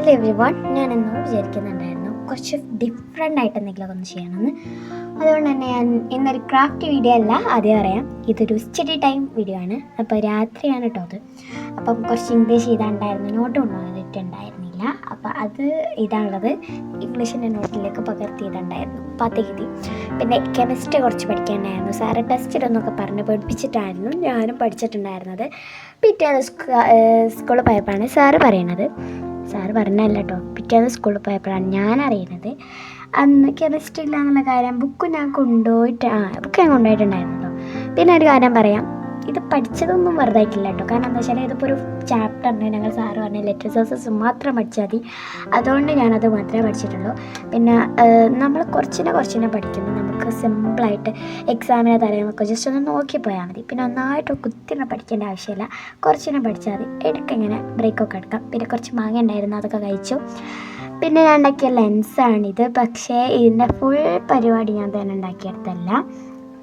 Hello every one, ഞാനെന്നോ വിചാരിക്കുന്നുണ്ടായിരുന്നു കുറച്ച് different ആയിട്ട് എന്തെങ്കിലുമൊക്കെ ഒന്ന് ചെയ്യണമെന്ന്. അതുകൊണ്ട് തന്നെ ഞാൻ ഇന്നൊരു ക്രാഫ്റ്റ് വീഡിയോ അല്ല, ആദ്യം പറയാം, ഇതൊരു സ്റ്റഡി ടൈം വീഡിയോ ആണ്. അപ്പോൾ രാത്രിയാണ് കേട്ടോ അത്. അപ്പം കുറച്ച് ഇംഗ്ലീഷ് എഴുതാണ്ടായിരുന്നു, നോട്ട് കൊണ്ടുവന്നിട്ടുണ്ടായിരുന്നില്ല. അപ്പോൾ അത് ഇതാണുള്ളത്, ഇംഗ്ലീഷിൻ്റെ നോട്ടിലേക്ക് പകർത്തി എഴുതാണ്ടായിരുന്നു, അപ്പോൾ അത് എഴുതി. പിന്നെ കെമിസ്ട്രി കുറച്ച് പഠിക്കാനായിരുന്നു. സാറ് ടെസ്റ്റിലൊന്നൊക്കെ പറഞ്ഞ് പഠിപ്പിച്ചിട്ടായിരുന്നു ഞാനും പഠിച്ചിട്ടുണ്ടായിരുന്നത്. പിറ്റേന്ന് സ്കൂളിൽ പോയപ്പോഴാണ് സാറ് പറഞ്ഞല്ല കേട്ടോ, പിറ്റേന്ന് സ്കൂളിൽ പോയപ്പോഴാണ് ഞാൻ അറിയുന്നത് അന്ന് കെമിസ്ട്രി ഇല്ല എന്നുള്ള കാര്യം. ബുക്ക് ഞാൻ കൊണ്ടുപോയിട്ടുണ്ടായിരുന്നു കേട്ടോ. പിന്നെ ഒരു കാര്യം പറയാം, ഇത് പഠിച്ചതൊന്നും വെറുതായിട്ടില്ല കേട്ടോ. കാരണം എന്താ വെച്ചാൽ ഇതിപ്പോൾ ഒരു ചാപ്റ്ററിന് ഞങ്ങൾ സാറ് പറഞ്ഞ ലെറ്റർ സോഴ്സസ് മാത്രം പഠിച്ചാൽ മതി. അതുകൊണ്ട് ഞാനത് മാത്രമേ പഠിച്ചിട്ടുള്ളൂ. പിന്നെ നമ്മൾ കുറച്ചിനെ പഠിക്കുമ്പോൾ നമുക്ക് സിമ്പിളായിട്ട് എക്സാമിനെ തലേന്നൊക്കെ ജസ്റ്റ് ഒന്ന് നോക്കിപ്പോയാൽ മതി. പിന്നെ ഒന്നായിട്ട് കുത്തിനെ പഠിക്കേണ്ട ആവശ്യമില്ല, കുറച്ചിനെ പഠിച്ചാൽ മതി. ഇടയ്ക്കിങ്ങനെ ബ്രേക്കൊക്കെ എടുക്കാം. പിന്നെ കുറച്ച് മാങ്ങ ഉണ്ടായിരുന്നു, അതൊക്കെ കഴിച്ചു. പിന്നെ ഞാൻ ഉണ്ടാക്കിയ ലെൻസാണിത്. പക്ഷേ ഇതിൻ്റെ ഫുൾ പരിപാടി ഞാൻ തന്നെ ഉണ്ടാക്കിയെടുത്തല്ല.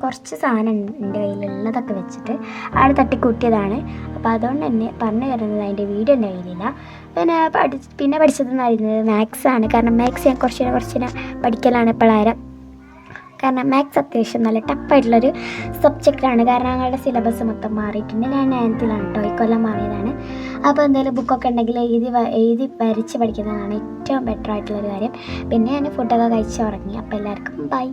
കുറച്ച് സാധനം എൻ്റെ കയ്യിലുള്ളതൊക്കെ വെച്ചിട്ട് ആൾ തട്ടിക്കൂട്ടിയതാണ്. അപ്പോൾ അതുകൊണ്ട് തന്നെ പറഞ്ഞു തരുന്നത് അതിൻ്റെ വീഡിയോ എൻ്റെ കയ്യിലില്ല. പിന്നെ പഠിച്ചതെന്ന് പറയുന്നത് മാത്സാണ്. കാരണം മാത്സ് ഞാൻ കുറച്ചിനെ പഠിക്കലാണ് ഇപ്പോഴാരം. കാരണം മാത്സ് അത്യാവശ്യം നല്ല ടഫായിട്ടുള്ളൊരു സബ്ജക്റ്റാണ്. കാരണം ഞങ്ങളുടെ സിലബസ് മൊത്തം മാറിയിട്ടുണ്ട്. ഞാൻ 9th-ലാണ് കേട്ടോ, ഇക്കൊല്ലം മാറിയതാണ്. അപ്പോൾ എന്തെങ്കിലും ബുക്കൊക്കെ ഉണ്ടെങ്കിൽ എഴുതി വരച്ച് പഠിക്കുന്നതാണ് ഏറ്റവും ബെറ്റർ ആയിട്ടുള്ളൊരു കാര്യം. പിന്നെ ഞാൻ ഫുഡൊക്കെ കഴിച്ച് ഉറങ്ങി. അപ്പോൾ എല്ലാവർക്കും ബൈ.